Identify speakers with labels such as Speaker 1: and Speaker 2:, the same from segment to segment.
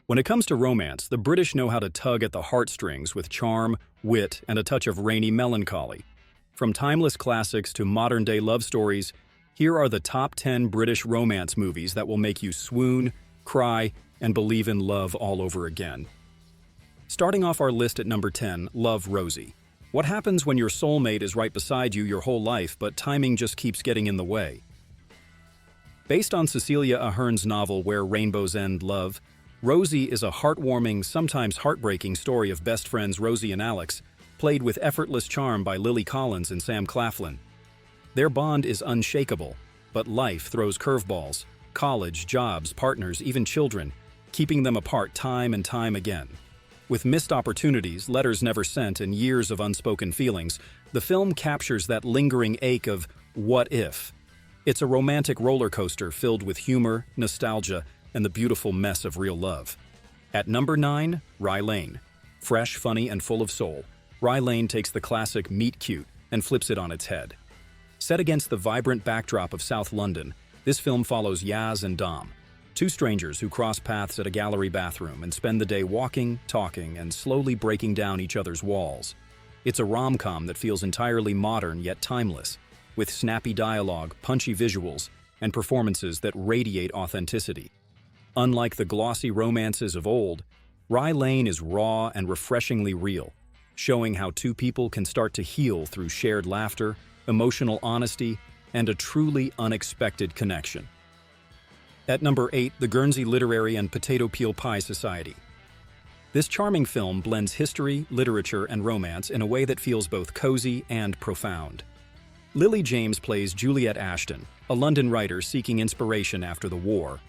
Speaker 1: When it comes to romance, the British know how to tug at the heartstrings with charm, wit, and a touch of rainy melancholy. From timeless classics to modern-day love stories, here are the top 10 British romance movies that will make you swoon, cry, and believe in love all over again. Starting off our list at number 10, Love, Rosie. What happens when your soulmate is right beside you your whole life, but timing just keeps getting in the way? Based on Cecilia Ahern's novel Where Rainbows End, Love, Rosie is a heartwarming, sometimes heartbreaking story of best friends Rosie and Alex, played with effortless charm by Lily Collins and Sam Claflin. Their bond is unshakable, but life throws curveballs: college, jobs, partners, even children, keeping them apart time and time again. With missed opportunities, letters never sent, and years of unspoken feelings, the film captures that lingering ache of what if. It's a romantic roller coaster filled with humor, nostalgia, and the beautiful mess of real love. At number 9, Rye Lane. Fresh, funny, and full of soul, Rye Lane takes the classic meet cute and flips it on its head. Set against the vibrant backdrop of South London, this film follows Yaz and Dom, two strangers who cross paths at a gallery bathroom and spend the day walking, talking, and slowly breaking down each other's walls. It's a rom-com that feels entirely modern yet timeless, with snappy dialogue, punchy visuals, and performances that radiate authenticity. Unlike the glossy romances of old, Rye Lane is raw and refreshingly real, showing how two people can start to heal through shared laughter, emotional honesty, and a truly unexpected connection. At number 8, the Guernsey Literary and Potato Peel Pie Society. This charming film blends history, literature, and romance in a way that feels both cozy and profound. Lily James plays Juliet Ashton, a London writer seeking inspiration after the war.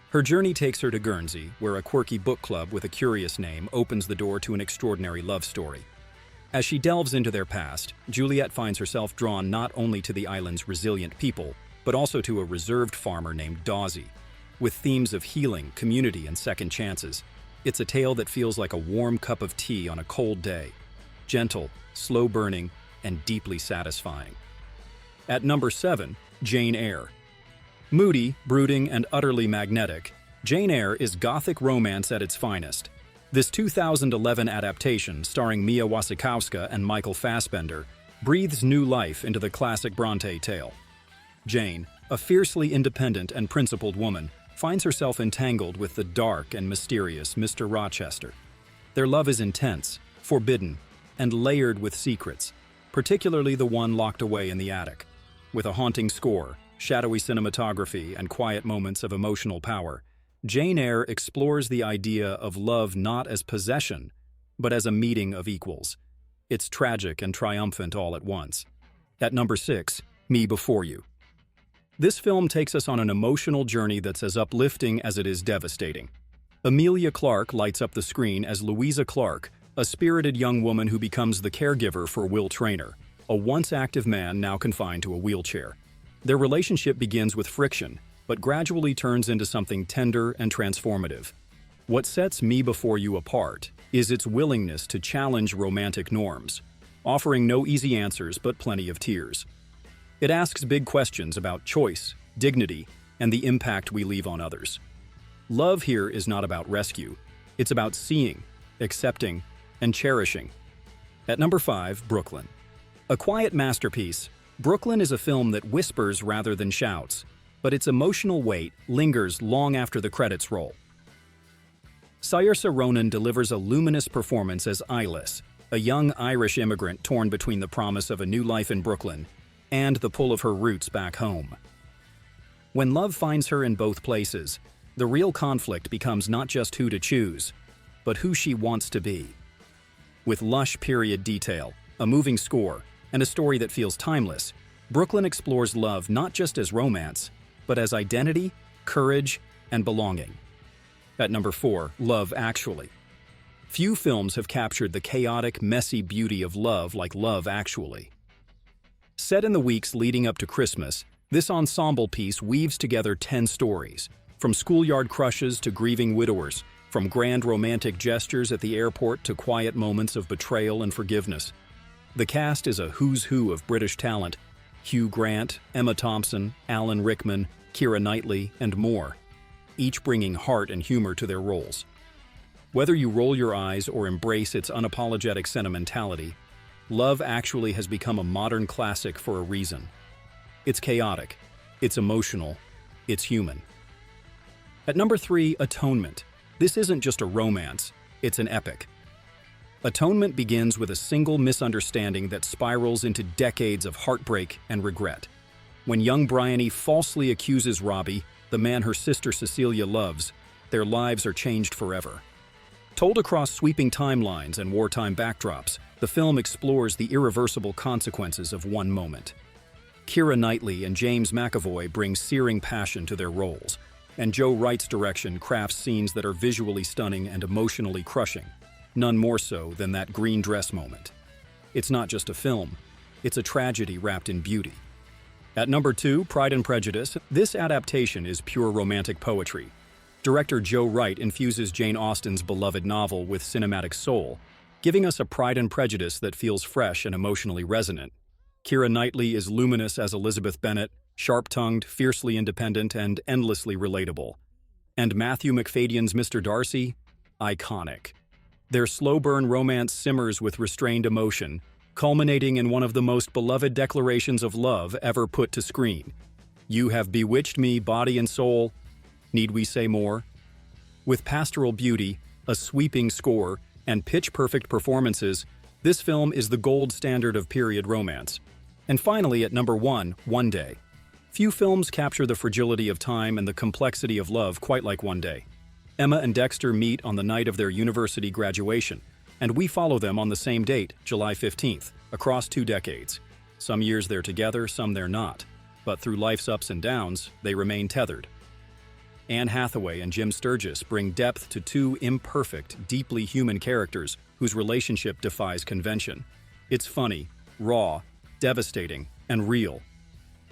Speaker 1: Her journey takes her to Guernsey, where a quirky book club with a curious name opens the door to an extraordinary love story. As she delves into their past, Juliet finds herself drawn not only to the island's resilient people, but also to a reserved farmer named Dawsey. With themes of healing, community, and second chances, it's a tale that feels like a warm cup of tea on a cold day. Gentle, slow-burning, and deeply satisfying. At number 7, Jane Eyre. Moody, brooding, and utterly magnetic, Jane Eyre is gothic romance at its finest. This 2011 adaptation, starring Mia Wasikowska and Michael Fassbender, breathes new life into the classic Bronte tale. Jane, a fiercely independent and principled woman, finds herself entangled with the dark and mysterious Mr. Rochester. Their love is intense, forbidden, and layered with secrets, particularly the one locked away in the attic. With a haunting score, shadowy cinematography, and quiet moments of emotional power, Jane Eyre explores the idea of love not as possession, but as a meeting of equals. It's tragic and triumphant all at once. At number 6, Me Before You. This film takes us on an emotional journey that's as uplifting as it is devastating. Emilia Clarke lights up the screen as Louisa Clarke, a spirited young woman who becomes the caregiver for Will Traynor, a once active man now confined to a wheelchair. Their relationship begins with friction, but gradually turns into something tender and transformative. What sets Me Before You apart is its willingness to challenge romantic norms, offering no easy answers but plenty of tears. It asks big questions about choice, dignity, and the impact we leave on others. Love here is not about rescue. It's about seeing, accepting, and cherishing. At number 5, Brooklyn. A quiet masterpiece, Brooklyn is a film that whispers rather than shouts, but its emotional weight lingers long after the credits roll. Saoirse Ronan delivers a luminous performance as Eyre, a young Irish immigrant torn between the promise of a new life in Brooklyn and the pull of her roots back home. When love finds her in both places, the real conflict becomes not just who to choose, but who she wants to be. With lush period detail, a moving score, and a story that feels timeless, Brooklyn explores love not just as romance, but as identity, courage, and belonging. At number 4, Love Actually. Few films have captured the chaotic, messy beauty of love like Love Actually. Set in the weeks leading up to Christmas, this ensemble piece weaves together 10 stories, from schoolyard crushes to grieving widowers, from grand romantic gestures at the airport to quiet moments of betrayal and forgiveness. The cast is a who's who of British talent: Hugh Grant, Emma Thompson, Alan Rickman, Keira Knightley, and more, each bringing heart and humor to their roles. Whether you roll your eyes or embrace its unapologetic sentimentality, Love Actually has become a modern classic for a reason. It's chaotic, it's emotional, it's human. At number 3, Atonement. This isn't just a romance, it's an epic. Atonement begins with a single misunderstanding that spirals into decades of heartbreak and regret. When young Bryony falsely accuses Robbie, the man her sister Cecilia loves, their lives are changed forever. Told across sweeping timelines and wartime backdrops, the film explores the irreversible consequences of one moment. Keira Knightley and James McAvoy bring searing passion to their roles, and Joe Wright's direction crafts scenes that are visually stunning and emotionally crushing, none more so than that green dress moment. It's not just a film, it's a tragedy wrapped in beauty. At number 2, Pride and Prejudice. This adaptation is pure romantic poetry. Director Joe Wright infuses Jane Austen's beloved novel with cinematic soul, giving us a Pride and Prejudice that feels fresh and emotionally resonant. Keira Knightley is luminous as Elizabeth Bennet, sharp-tongued, fiercely independent, and endlessly relatable. And Matthew Macfadyen's Mr. Darcy? Iconic. Their slow-burn romance simmers with restrained emotion, culminating in one of the most beloved declarations of love ever put to screen. You have bewitched me, body and soul. Need we say more? With pastoral beauty, a sweeping score, and pitch-perfect performances, this film is the gold standard of period romance. And finally, at number 1, One Day. Few films capture the fragility of time and the complexity of love quite like One Day. Emma and Dexter meet on the night of their university graduation, and we follow them on the same date, July 15th, across 2 decades. Some years they're together, some they're not. But through life's ups and downs, they remain tethered. Anne Hathaway and Jim Sturgis bring depth to 2 imperfect, deeply human characters whose relationship defies convention. It's funny, raw, devastating, and real.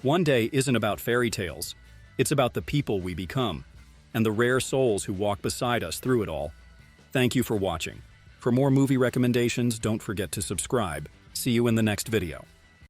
Speaker 1: One Day isn't about fairy tales. It's about the people we become, and the rare souls who walk beside us through it all. Thank you for watching. For more movie recommendations, don't forget to subscribe. See you in the next video.